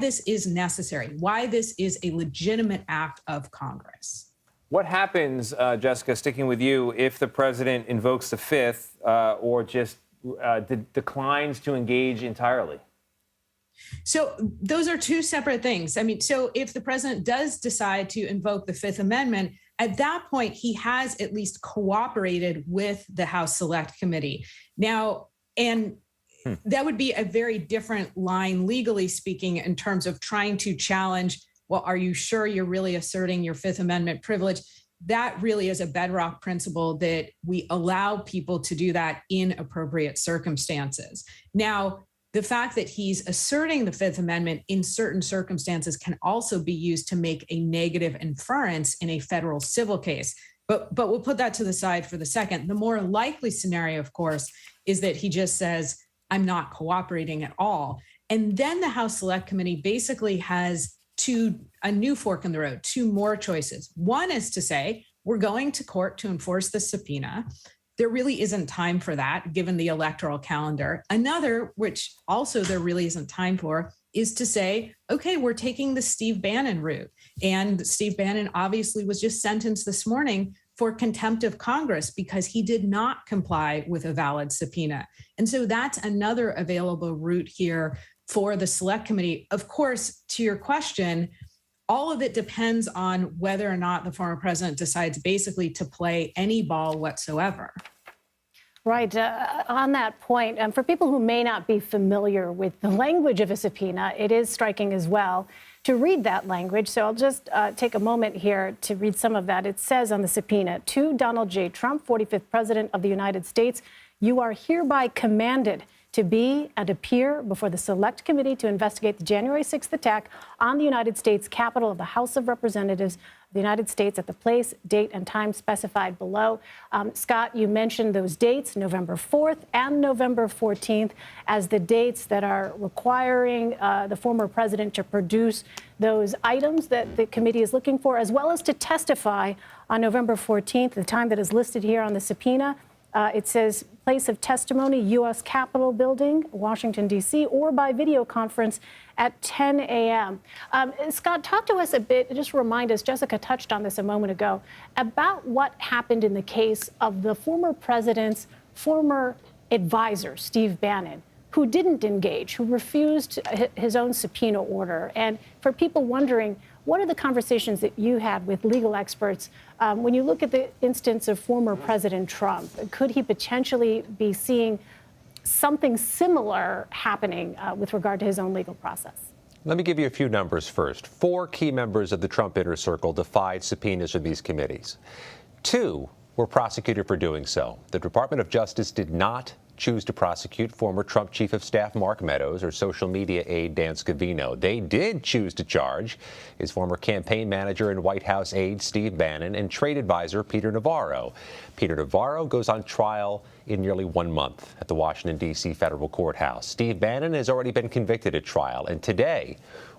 this is necessary, why this is a legitimate act of Congress. What happens, Jessica, sticking with you, if the president invokes the Fifth or just declines to engage entirely? So those are two separate things. I mean, so if the president does decide to invoke the Fifth Amendment, at that point, he has at least cooperated with the House Select Committee. Now, and that would be a very different line, legally speaking, in terms of trying to challenge, well, are you sure you're really asserting your Fifth Amendment privilege? That really is a bedrock principle that we allow people to do that in appropriate circumstances. Now, the fact that he's asserting the Fifth Amendment in certain circumstances can also be used to make a negative inference in a federal civil case. But we'll put that to the side for the second. The more likely scenario, of course, is that he just says, I'm not cooperating at all. And then the House Select Committee basically has a new fork in the road, two more choices. One is to say, we're going to court to enforce the subpoena. There really isn't time for that, given the electoral calendar. Another, which also there really isn't time for, is to say, okay, we're taking the Steve Bannon route. And Steve Bannon obviously was just sentenced this morning for contempt of Congress because he did not comply with a valid subpoena. And so that's another available route here for the Select Committee. Of course, to your question, all of it depends on whether or not the former president decides basically to play any ball whatsoever. Right. On that point, for people who may not be familiar with the language of a subpoena, it is striking as well to read that language. So I'll just take a moment here to read some of that. It says on the subpoena, to Donald J. Trump, 45th President of the United States, you are hereby commanded to be and appear before the Select Committee to investigate the January 6th attack on the United States Capitol of the House of Representatives of the United States at the place, date, and time specified below. Scott, you mentioned those dates, November 4th and November 14th, as the dates that are requiring the former president to produce those items that the committee is looking for, as well as to testify on November 14th, the time that is listed here on the subpoena. It says place of testimony, U.S. Capitol Building, Washington, D.C., or by video conference at 10 a.m. Scott, talk to us a bit, just remind us, Jessica touched on this a moment ago, about what happened in the case of the former president's former advisor, Steve Bannon, who didn't engage, who refused his own subpoena order. And for people wondering, what are the conversations that you had with legal experts when you look at the instance of former President Trump? Could he potentially be seeing something similar happening with regard to his own legal process? Let me give you a few numbers first. 4 key members of the Trump inner circle defied subpoenas from these committees. 2 were prosecuted for doing so. The Department of Justice did not choose to prosecute former Trump Chief of Staff Mark Meadows or social media aide Dan Scavino. They did choose to charge his former campaign manager and White House aide Steve Bannon and trade advisor Peter Navarro. Peter Navarro goes on trial in nearly 1 month at the Washington, D.C. federal courthouse. Steve Bannon has already been convicted at trial and today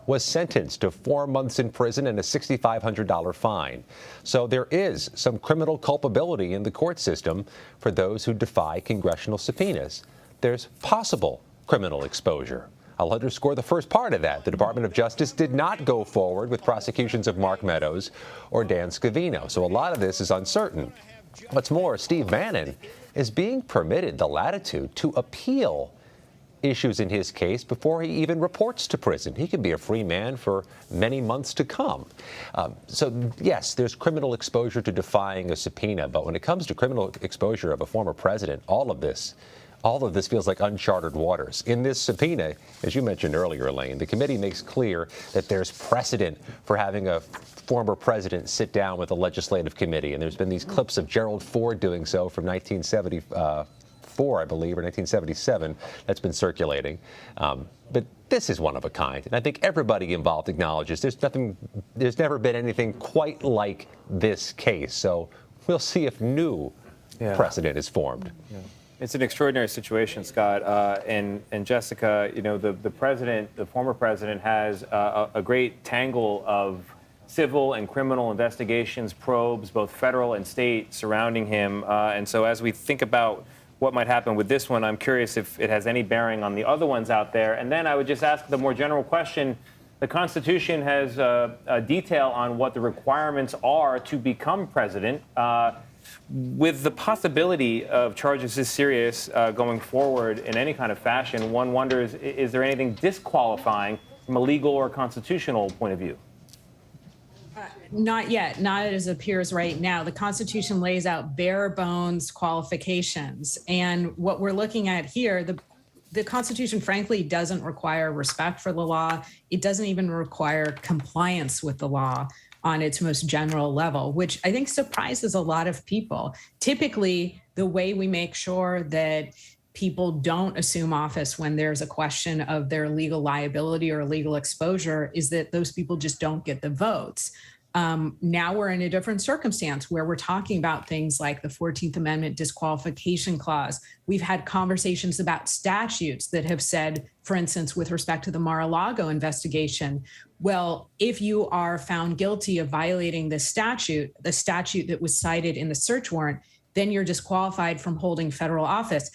was sentenced to 4 months in prison and a $6,500 fine. So there is some criminal culpability in the court system for those who defy congressional subpoenas. There's possible criminal exposure. I'll underscore the first part of that. The Department of Justice did not go forward with prosecutions of Mark Meadows or Dan Scavino. So a lot of this is uncertain. What's more, Steve Bannon is being permitted the latitude to appeal issues in his case before he even reports to prison. He can be a free man for many months to come. So, yes, there's criminal exposure to defying a subpoena, but when it comes to criminal exposure of a former president, all of this feels like uncharted waters. In this subpoena, as you mentioned earlier, Elaine, the committee makes clear that there's precedent for having a former president sit down with a legislative committee, and there's been these clips of Gerald Ford doing so from 1974, I believe, or 1977, that's been circulating. But this is one of a kind. And I think everybody involved acknowledges there's never been anything quite like this case. So we'll see if new precedent is formed. Yeah. It's an extraordinary situation, Scott. And Jessica, you know, the former president has a great tangle of civil and criminal investigations, probes, both federal and state, surrounding him. And so as we think about what might happen with this one, I'm curious if it has any bearing on the other ones out there. And then I would just ask the more general question, the Constitution has a detail on what the requirements are to become president. With the possibility of charges this serious going forward in any kind of fashion, one wonders, is there anything disqualifying from a legal or constitutional point of view? Not yet, not as it appears right now. The Constitution lays out bare bones qualifications. And what we're looking at here, the Constitution, frankly, doesn't require respect for the law. It doesn't even require compliance with the law on its most general level, which I think surprises a lot of people. Typically, the way we make sure that people don't assume office when there's a question of their legal liability or legal exposure is that those people just don't get the votes. Now we're in a different circumstance where we're talking about things like the 14th Amendment disqualification clause. We've had conversations about statutes that have said, for instance, with respect to the Mar-a-Lago investigation, well, if you are found guilty of violating the statute that was cited in the search warrant, then you're disqualified from holding federal office.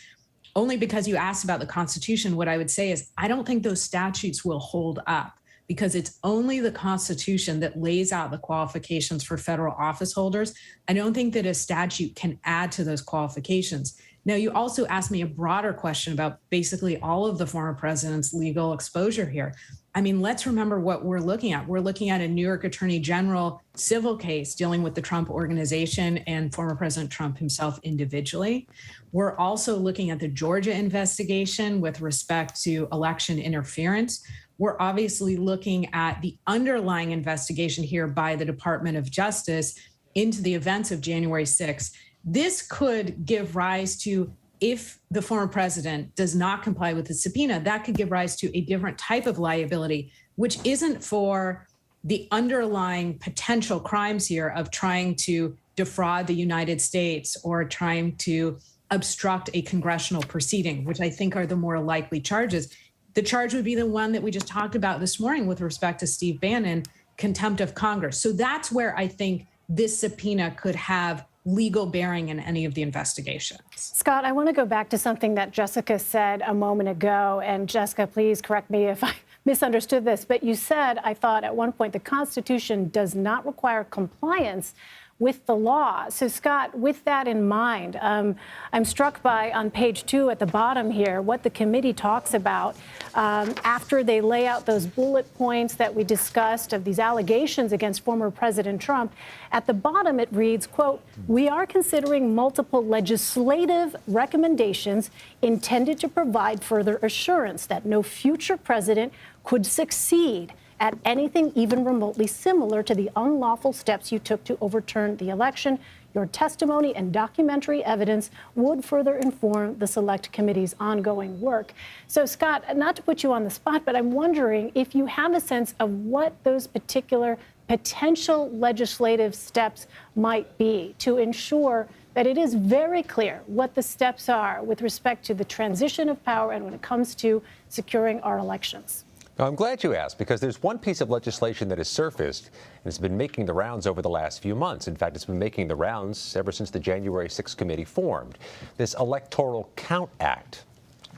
Only because you asked about the Constitution, what I would say is I don't think those statutes will hold up, because it's only the Constitution that lays out the qualifications for federal office holders. I don't think that a statute can add to those qualifications. Now, you also asked me a broader question about basically all of the former president's legal exposure here. I mean, let's remember what we're looking at. We're looking at a New York Attorney General civil case dealing with the Trump organization and former President Trump himself individually. We're also looking at the Georgia investigation with respect to election interference. We're obviously looking at the underlying investigation here by the Department of Justice into the events of January 6th. This could give rise to, if the former president does not comply with the subpoena, that could give rise to a different type of liability, which isn't for the underlying potential crimes here of trying to defraud the United States or trying to obstruct a congressional proceeding, which I think are the more likely charges. The charge would be the one that we just talked about this morning with respect to Steve Bannon, contempt of Congress. So that's where I think this subpoena could have legal bearing in any of the investigations. Scott, I want to go back to something that Jessica said a moment ago. And Jessica, please correct me if I misunderstood this. But you said, I thought at one point, the Constitution does not require compliance with the law. So, Scott, with that in mind, I'm struck by, on page 2 at the bottom here, what the committee talks about after they lay out those bullet points that we discussed of these allegations against former President Trump. At the bottom, it reads, quote, "We are considering multiple legislative recommendations intended to provide further assurance that no future president could succeed at anything even remotely similar to the unlawful steps you took to overturn the election. Your testimony and documentary evidence would further inform the Select Committee's ongoing work." So, Scott, not to put you on the spot, but I'm wondering if you have a sense of what those particular potential legislative steps might be to ensure that it is very clear what the steps are with respect to the transition of power and when it comes to securing our elections. Now, I'm glad you asked, because there's one piece of legislation that has surfaced and it's been making the rounds over the last few months. In fact, it's been making the rounds ever since the January 6th committee formed. This Electoral Count Act,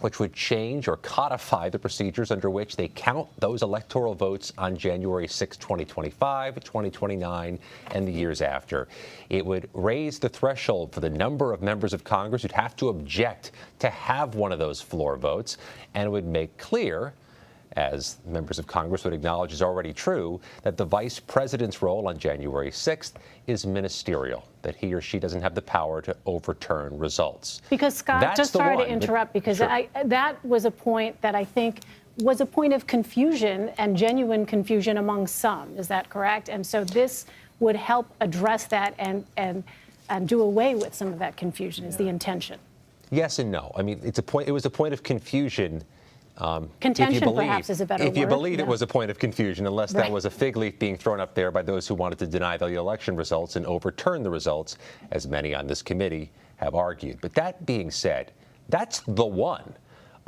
which would change or codify the procedures under which they count those electoral votes on January 6, 2025, 2029, and the years after. It would raise the threshold for the number of members of Congress who'd have to object to have one of those floor votes, and it would make clear, as members of Congress would acknowledge is already true, that the vice president's role on January 6th is ministerial, that he or she doesn't have the power to overturn results. Because, Scott, That's just sorry to interrupt, because sure. That was a point that I think was a point of confusion and genuine confusion among some. Is that correct? And so this would help address that and do away with some of that confusion, is the intention. Yes and no. I mean, it was a point of confusion. Contention, perhaps, is a better word. If you believe it was a point of confusion, unless that was a fig leaf being thrown up there by those who wanted to deny the election results and overturn the results, as many on this committee have argued. But that being said, that's the one.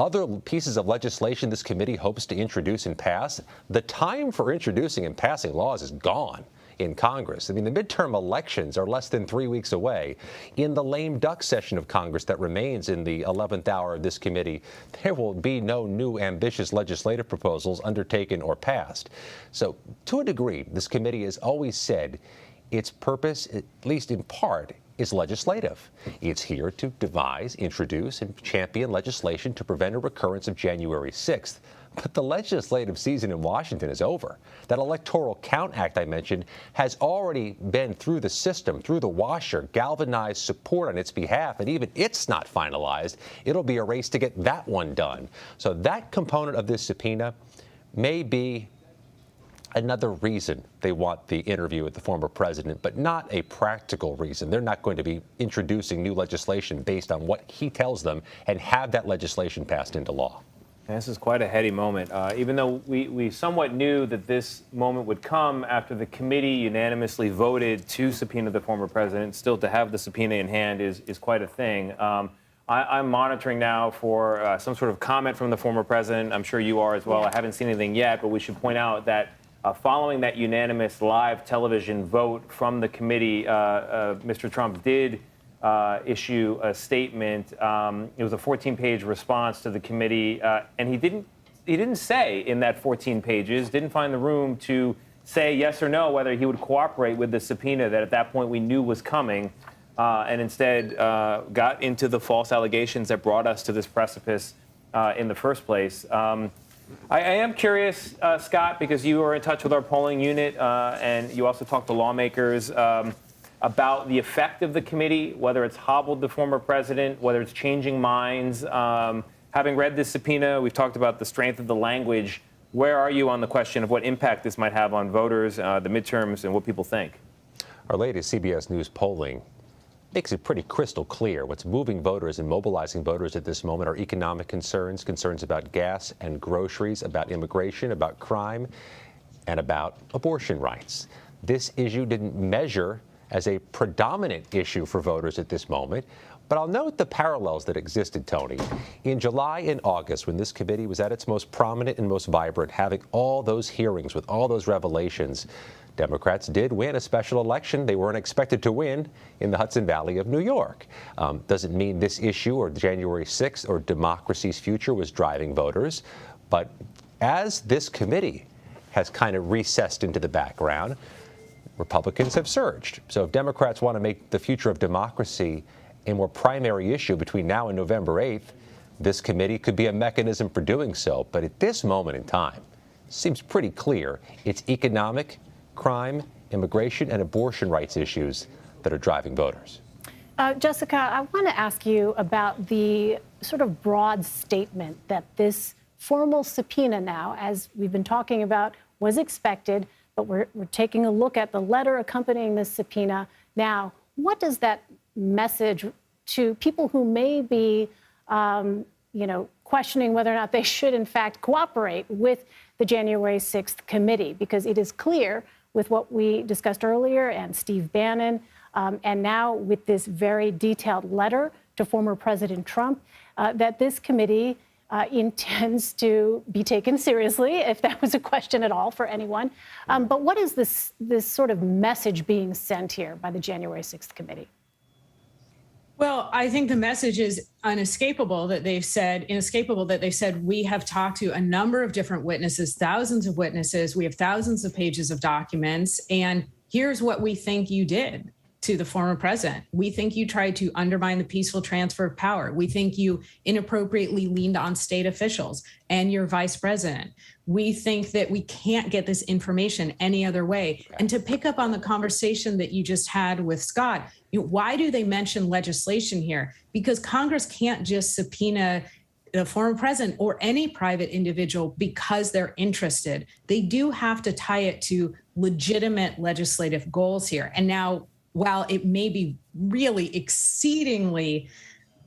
Other pieces of legislation this committee hopes to introduce and pass, the time for introducing and passing laws is gone. in Congress. I mean, the midterm elections are less than 3 weeks away. In the lame duck session of Congress that remains in the 11th hour of this committee, there will be no new ambitious legislative proposals undertaken or passed. So, to a degree, this committee has always said its purpose, at least in part, is legislative. It's here to devise, introduce, and champion legislation to prevent a recurrence of January 6th. But the legislative season in Washington is over. That Electoral Count Act I mentioned has already been through the system, through the washer, galvanized support on its behalf, and even it's not finalized. It'll be a race to get that one done. So that component of this subpoena may be another reason they want the interview with the former president, but not a practical reason. They're not going to be introducing new legislation based on what he tells them and have that legislation passed into law. This is quite a heady moment. Even though we somewhat knew that this moment would come after the committee unanimously voted to subpoena the former president, still to have the subpoena in hand is quite a thing. I'm monitoring now for some sort of comment from the former president. I'm sure you are as well. I haven't seen anything yet, but we should point out that following that unanimous live television vote from the committee, Mr. Trump did issue a statement. It was a 14-page response to the committee, and he didn't say in that 14 pages, didn't find the room to say yes or no whether he would cooperate with the subpoena that at that point we knew was coming, and instead got into the false allegations that brought us to this precipice in the first place. I am curious, Scott, because you are in touch with our polling unit, and you also talk to lawmakers about the effect of the committee, whether it's hobbled the former president, whether it's changing minds. Having read this subpoena, we've talked about the strength of the language. Where are you on the question of what impact this might have on voters, the midterms, and what people think? Our latest CBS News polling makes it pretty crystal clear. What's moving voters and mobilizing voters at this moment are economic concerns, concerns about gas and groceries, about immigration, about crime, and about abortion rights. This issue didn't measure as a predominant issue for voters at this moment. But I'll note the parallels that existed, Tony. In July and August, when this committee was at its most prominent and most vibrant, having all those hearings with all those revelations, Democrats did win a special election they weren't expected to win in the Hudson Valley of New York. Doesn't mean this issue or January 6th or democracy's future was driving voters. But as this committee has kind of recessed into the background, Republicans have surged. So if Democrats want to make the future of democracy a more primary issue between now and November 8th, this committee could be a mechanism for doing so. But at this moment in time, it seems pretty clear it's economic, crime, immigration, and abortion rights issues that are driving voters. Jessica, I want to ask you about the sort of broad statement that this formal subpoena now, as we've been talking about, was expected. But we're taking a look at the letter accompanying this subpoena. Now, what does that message to people who may be, questioning whether or not they should, in fact, cooperate with the January 6th committee? Because it is clear with what we discussed earlier and Steve Bannon, and now with this very detailed letter to former President Trump, that this committee intends to be taken seriously, if that was a question at all for anyone. But what is this sort of message being sent here by the January 6th committee? Well, I think the message is inescapable that they've said, we have talked to a number of different witnesses, thousands of witnesses. We have thousands of pages of documents. And here's what we think you did to the former president. We think you tried to undermine the peaceful transfer of power. We think you inappropriately leaned on state officials and your vice president. We think that we can't get this information any other way. And to pick up on the conversation that you just had with Scott, why do they mention legislation here? Because Congress can't just subpoena the former president or any private individual because they're interested. They do have to tie it to legitimate legislative goals here. And now, while it may be really exceedingly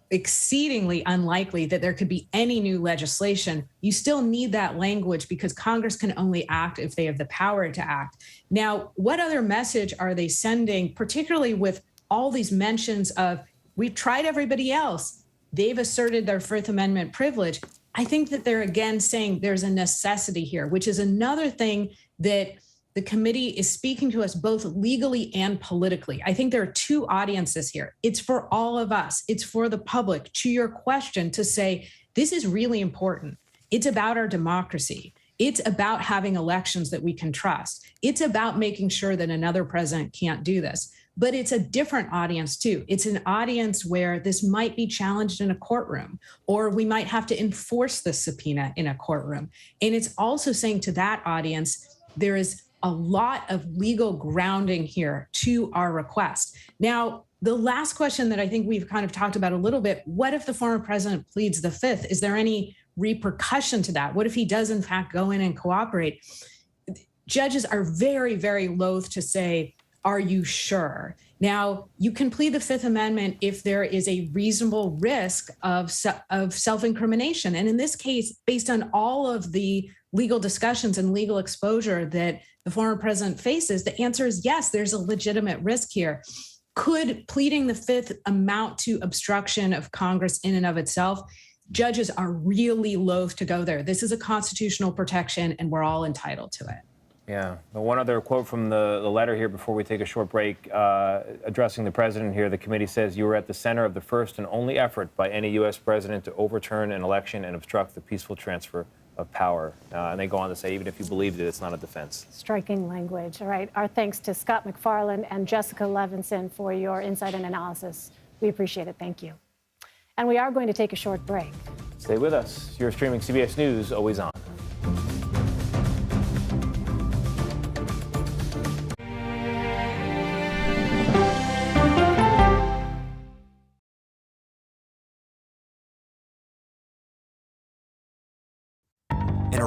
unlikely that there could be any new legislation, you still need that language because Congress can only act if they have the power to act. Now, what other message are they sending, particularly with all these mentions of, we've tried everybody else, they've asserted their Fifth Amendment privilege? I think that they're again saying there's a necessity here, which is another thing that the committee is speaking to us both legally and politically. I think there are two audiences here. It's for all of us. It's for the public, to your question, to say, this is really important. It's about our democracy. It's about having elections that we can trust. It's about making sure that another president can't do this. But it's a different audience, too. It's an audience where this might be challenged in a courtroom, or we might have to enforce the subpoena in a courtroom. And it's also saying to that audience, there is a lot of legal grounding here to our request. Now, the last question that I think we've kind of talked about a little bit, what if the former president pleads the fifth? Is there any repercussion to that? What if he does, in fact, go in and cooperate? Judges are very, very loath to say, are you sure? Now, you can plead the Fifth Amendment if there is a reasonable risk of self-incrimination. And in this case, based on all of the legal discussions and legal exposure that the former president faces, the answer is yes, there's a legitimate risk here. Could pleading the fifth amount to obstruction of Congress in and of itself? Judges are really loath to go there. This is a constitutional protection, and we're all entitled to it. Yeah. One other quote from the letter here before we take a short break, addressing the president here. The committee says you were at the center of the first and only effort by any U.S. president to overturn an election and obstruct the peaceful transfer of power. And they go on to say, even if you believed it, it's not a defense. Striking language. All right. Our thanks to Scott McFarland and Jessica Levinson for your insight and analysis. We appreciate it. Thank you. And we are going to take a short break. Stay with us. You're streaming CBS News, always on.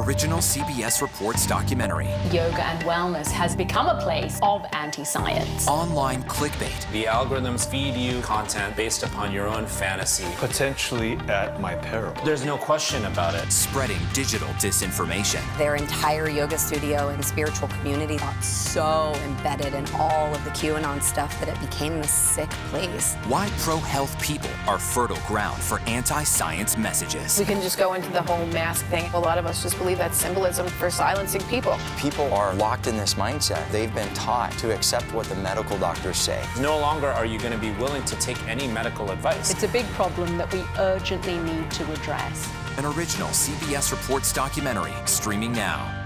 Original CBS Reports documentary. Yoga and wellness has become a place of anti-science. Online clickbait. The algorithms feed you content based upon your own fantasy. Potentially at my peril. There's no question about it. Spreading digital disinformation. Their entire yoga studio and spiritual community got so embedded in all of the QAnon stuff that it became a sick place. Why pro-health people are fertile ground for anti-science messages. We can just go into the whole mask thing. A lot of us just believe that's symbolism for silencing people. People are locked in this mindset. They've been taught to accept what the medical doctors say. No longer are you going to be willing to take any medical advice. It's a big problem that we urgently need to address. An original CBS Reports documentary streaming now.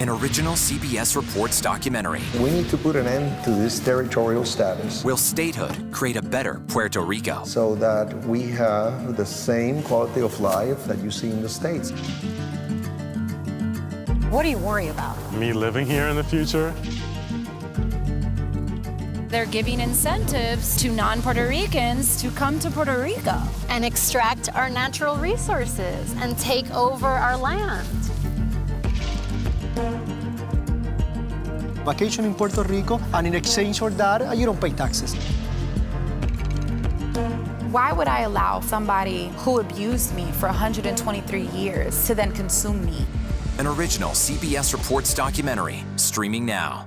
An original CBS Reports documentary. We need to put an end to this territorial status. Will statehood create a better Puerto Rico? So that we have the same quality of life that you see in the States. What do you worry about? Me living here in the future? They're giving incentives to non-Puerto Ricans to come to Puerto Rico and extract our natural resources and take over our land. Vacation in Puerto Rico, and in exchange for that, you don't pay taxes. Why would I allow somebody who abused me for 123 years to then consume me? An original CBS Reports documentary streaming now.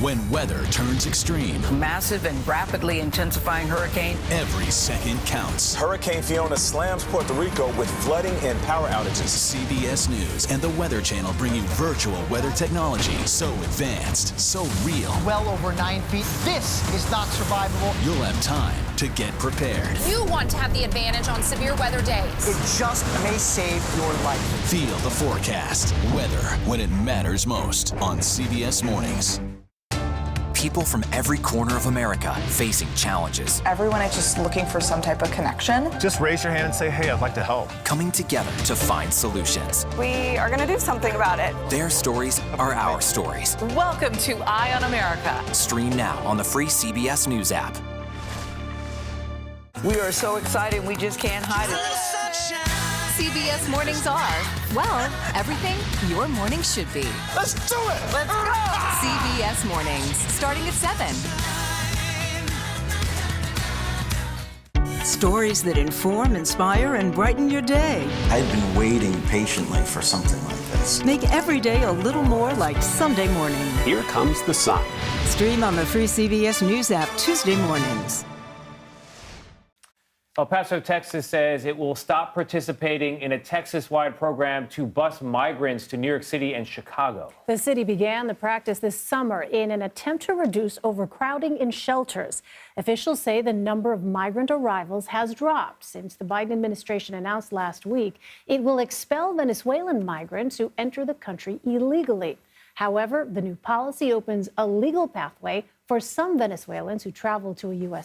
When weather turns extreme. Massive and rapidly intensifying hurricane. Every second counts. Hurricane Fiona slams Puerto Rico with flooding and power outages. CBS News and the Weather Channel bring you virtual weather technology so advanced, so real. Well over 9 feet. This is not survivable. You'll have time to get prepared. You want to have the advantage on severe weather days. It just may save your life. Feel the forecast. Weather when it matters most on CBS Mornings. People from every corner of America facing challenges. Everyone is just looking for some type of connection. Just raise your hand and say, hey, I'd like to help. Coming together to find solutions. We are going to do something about it. Their stories are our stories. Welcome to Eye on America. Stream now on the free CBS News app. We are so excited, we just can't hide it. CBS Mornings are, well, everything your morning should be. Let's do it! Let's go! CBS Mornings, starting at 7. Stories that inform, inspire, and brighten your day. I've been waiting patiently for something like this. Make every day a little more like Sunday morning. Here comes the sun. Stream on the free CBS News app Tuesday mornings. El Paso, Texas says it will stop participating in a Texas-wide program to bus migrants to New York City and Chicago. The city began the practice this summer in an attempt to reduce overcrowding in shelters. Officials say the number of migrant arrivals has dropped since the Biden administration announced last week it will expel Venezuelan migrants who enter the country illegally. However, the new policy opens a legal pathway for some Venezuelans who travel to a U.S.